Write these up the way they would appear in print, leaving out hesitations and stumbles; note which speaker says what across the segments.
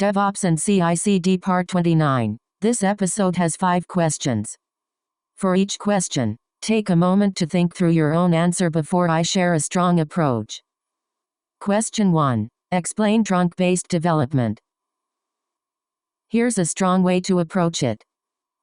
Speaker 1: DevOps and CI-CD Part 29. This episode has 5 questions. For each question, take a moment to think through your own answer before I share a strong approach. Question 1. Explain trunk-based development. Here's a strong way to approach it.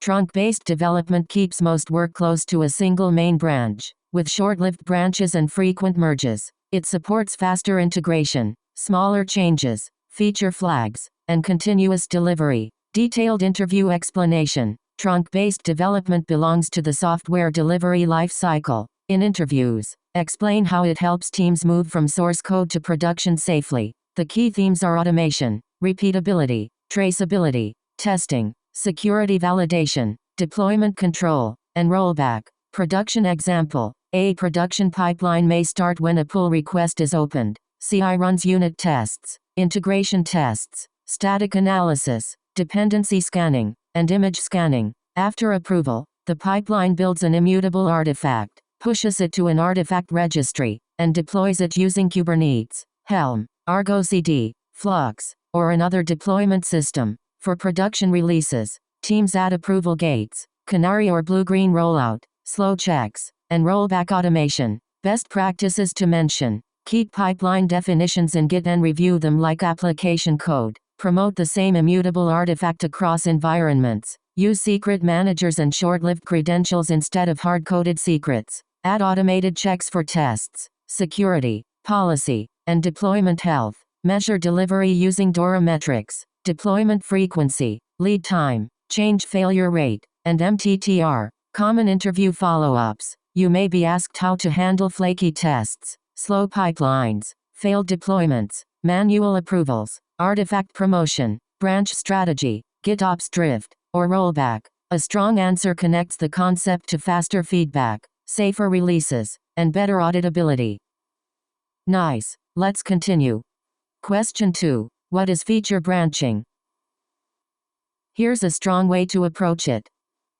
Speaker 1: Trunk-based development keeps most work close to a single main branch, with short-lived branches and frequent merges. It supports faster integration, smaller changes, feature flags, and continuous delivery. Detailed interview explanation. Trunk-based development belongs to the software delivery life cycle. In interviews, explain how it helps teams move from source code to production safely. The key themes are automation, repeatability, traceability, testing, security validation, deployment control, and rollback. Production example. A production pipeline may start when a pull request is opened. CI runs unit tests, integration tests, static analysis, dependency scanning, and image scanning. After approval, the pipeline builds an immutable artifact, pushes it to an artifact registry, and deploys it using Kubernetes, Helm, Argo CD, Flux, or another deployment system. For production releases, teams add approval gates, canary or blue-green rollout, slow checks, and rollback automation. Best practices to mention. Keep pipeline definitions in Git and review them like application code. Promote the same immutable artifact across environments. Use secret managers and short-lived credentials instead of hard-coded secrets. Add automated checks for tests, security, policy, and deployment health. Measure delivery using DORA metrics, deployment frequency, lead time, change failure rate, and MTTR. Common interview follow-ups. You may be asked how to handle flaky tests, slow pipelines, failed deployments, manual approvals, artifact promotion, branch strategy, GitOps drift, or rollback. A strong answer connects the concept to faster feedback, safer releases, and better auditability. Nice. Let's continue. Question 2. What is feature branching? Here's a strong way to approach it.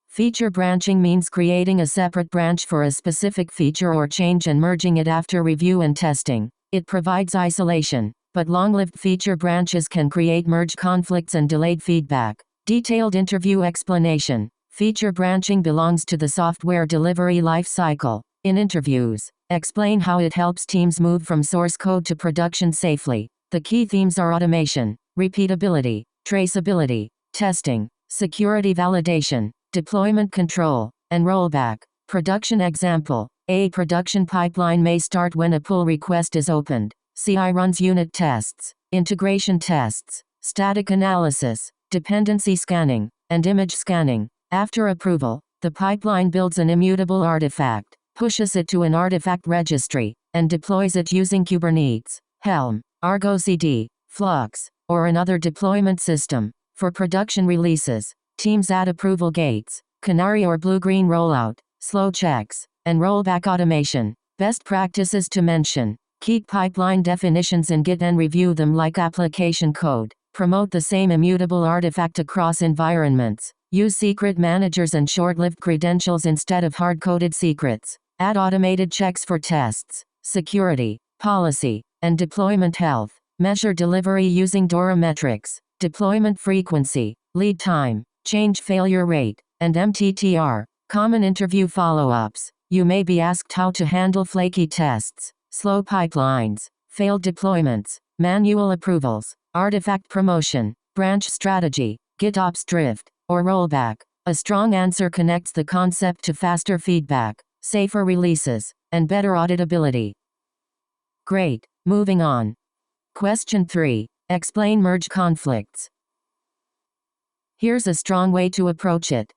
Speaker 1: Feature branching means creating a separate branch for a specific feature or change and merging it after review and testing. It provides isolation, but long-lived feature branches can create merge conflicts and delayed feedback. Detailed interview explanation. Feature branching belongs to the software delivery life cycle. In interviews, explain how it helps teams move from source code to production safely. The key themes are automation, repeatability, traceability, testing, security validation, deployment control, and rollback. Production example. A production pipeline may start when a pull request is opened. CI runs unit tests, integration tests, static analysis, dependency scanning, and image scanning. After approval, the pipeline builds an immutable artifact, pushes it to an artifact registry, and deploys it using Kubernetes, Helm, Argo CD, Flux, or another deployment system. For production releases, teams add approval gates, canary or blue-green rollout, slow checks, and rollback automation. Best practices to mention. Keep pipeline definitions in Git and review them like application code. Promote the same immutable artifact across environments. Use secret managers and short-lived credentials instead of hard-coded secrets. Add automated checks for tests, security, policy, and deployment health. Measure delivery using DORA metrics, deployment frequency, lead time, change failure rate, and MTTR. Common interview follow-ups. You may be asked how to handle flaky tests, slow pipelines, failed deployments, manual approvals, artifact promotion, branch strategy, GitOps drift, or rollback. A strong answer connects the concept to faster feedback, safer releases, and better auditability. Great. Moving on. Question 3. Explain merge conflicts. Here's a strong way to approach it.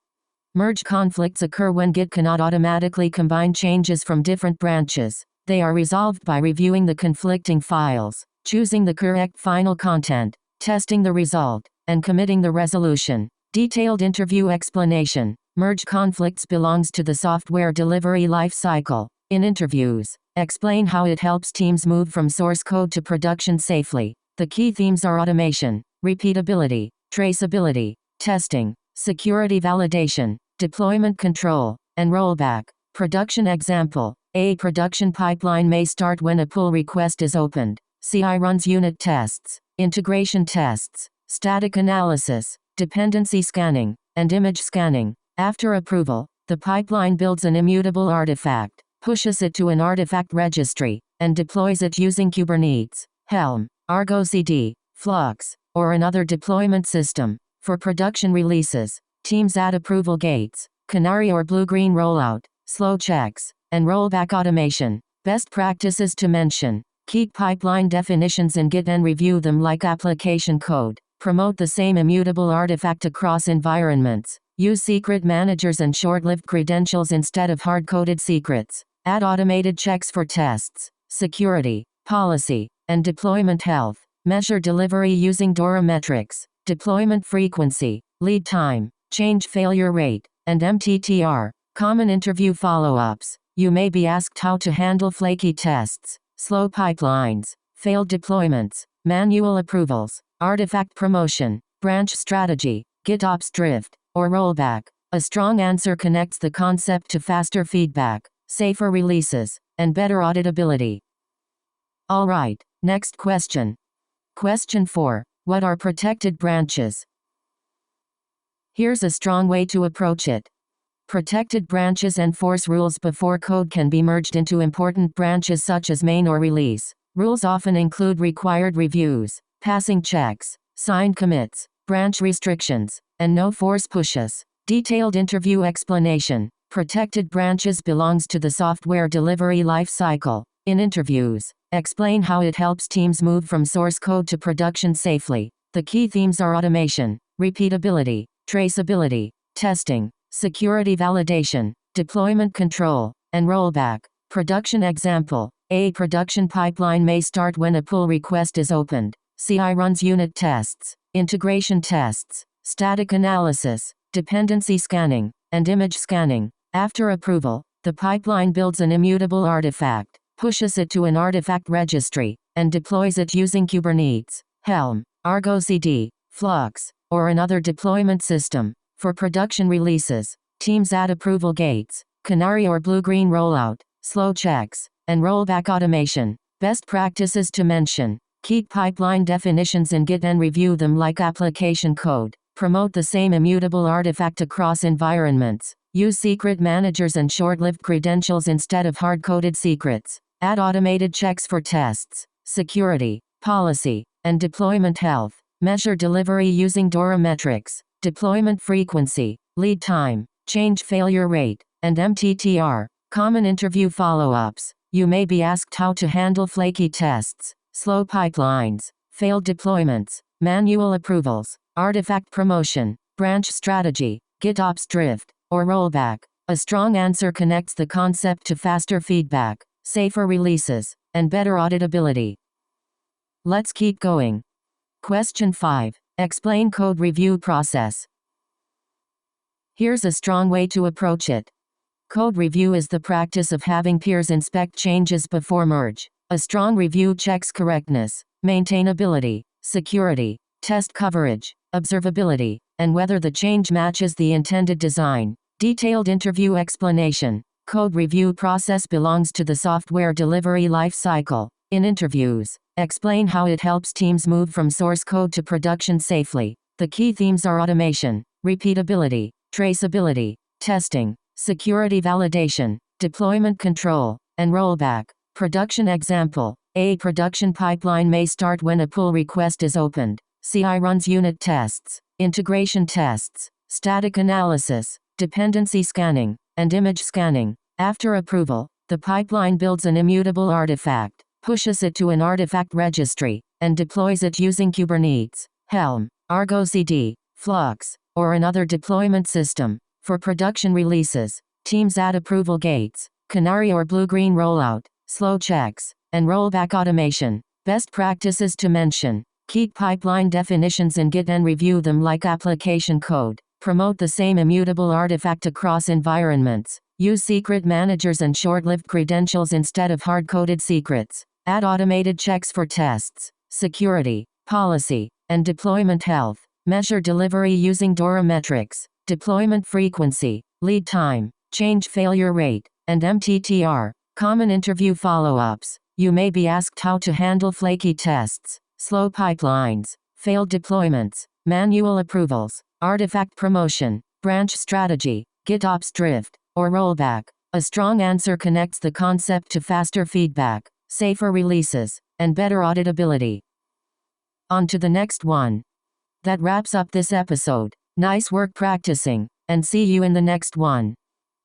Speaker 1: Merge conflicts occur when Git cannot automatically combine changes from different branches. They are resolved by reviewing the conflicting files, choosing the correct final content, testing the result, and committing the resolution. Detailed interview explanation. Merge conflicts belongs to the software delivery life cycle. In interviews, explain how it helps teams move from source code to production safely. The key themes are automation, repeatability, traceability, testing, security validation, deployment control, and rollback. Production example. A production pipeline may start when a pull request is opened. CI runs unit tests, integration tests, static analysis, dependency scanning, and image scanning. After approval, the pipeline builds an immutable artifact, pushes it to an artifact registry, and deploys it using Kubernetes, Helm, Argo CD, Flux, or another deployment system. For production releases, teams add approval gates, canary or blue-green rollout, slow checks, and rollback automation. Best practices to mention: keep pipeline definitions in Git and review them like application code. Promote the same immutable artifact across environments. Use secret managers and short-lived credentials instead of hard-coded secrets. Add automated checks for tests, security, policy, and deployment health. Measure delivery using DORA metrics, deployment frequency, lead time, change failure rate, and MTTR. Common interview follow-ups. You may be asked how to handle flaky tests, slow pipelines, failed deployments, manual approvals, artifact promotion, branch strategy, GitOps drift, or rollback. A strong answer connects the concept to faster feedback, safer releases, and better auditability. Alright, next question. Question 4. What are protected branches? Here's a strong way to approach it. Protected branches enforce rules before code can be merged into important branches such as main or release. Rules often include required reviews, passing checks, signed commits, branch restrictions, and no force pushes. Detailed interview explanation. Protected branches belongs to the software delivery lifecycle. In interviews, explain how it helps teams move from source code to production safely. The key themes are automation, repeatability, traceability, testing, security validation, deployment control, and rollback. Production example. A production pipeline may start when a pull request is opened. CI runs unit tests, integration tests, static analysis, dependency scanning, and image scanning. After approval, the pipeline builds an immutable artifact, pushes it to an artifact registry, and deploys it using Kubernetes, Helm, Argo CD, Flux, or another deployment system. For production releases, teams add approval gates, canary or blue-green rollout, slow checks, and rollback automation. Best practices to mention: keep pipeline definitions in Git and review them like application code. Promote the same immutable artifact across environments. Use secret managers and short-lived credentials instead of hard-coded secrets. Add automated checks for tests, security, policy, and deployment health. Measure delivery using DORA metrics, deployment frequency, lead time, change failure rate, and MTTR. Common interview follow-ups. You may be asked how to handle flaky tests, slow pipelines, failed deployments, manual approvals, artifact promotion, branch strategy, GitOps drift, or rollback. A strong answer connects the concept to faster feedback, safer releases, and better auditability. Let's keep going. Question 5. Explain code review process. Here's a strong way to approach it. Code review is the practice of having peers inspect changes before merge. A strong review checks correctness, maintainability, security, test coverage, observability, and whether the change matches the intended design. Detailed interview explanation. Code review process belongs to the software delivery lifecycle. In interviews, explain how it helps teams move from source code to production safely. The key themes are automation, repeatability, traceability, testing, security validation, deployment control, and rollback. Production example. A production pipeline may start when a pull request is opened. CI runs unit tests, integration tests, static analysis, dependency scanning, and image scanning. After approval, the pipeline builds an immutable artifact, pushes it to an artifact registry, and deploys it using Kubernetes, Helm, Argo CD, Flux, or another deployment system. For production releases, teams add approval gates, canary or blue-green rollout, slow checks, and rollback automation. Best practices to mention: keep pipeline definitions in Git and review them like application code. Promote the same immutable artifact across environments. Use secret managers and short-lived credentials instead of hard-coded secrets. Add automated checks for tests, security, policy, and deployment health. Measure delivery using DORA metrics, deployment frequency, lead time, change failure rate, and MTTR. Common interview follow-ups. You may be asked how to handle flaky tests, slow pipelines, failed deployments, manual approvals, artifact promotion, branch strategy, GitOps drift, or rollback. A strong answer connects the concept to faster feedback, safer releases, and better auditability. On to the next one. That wraps up this episode. Nice work practicing, and see you in the next one.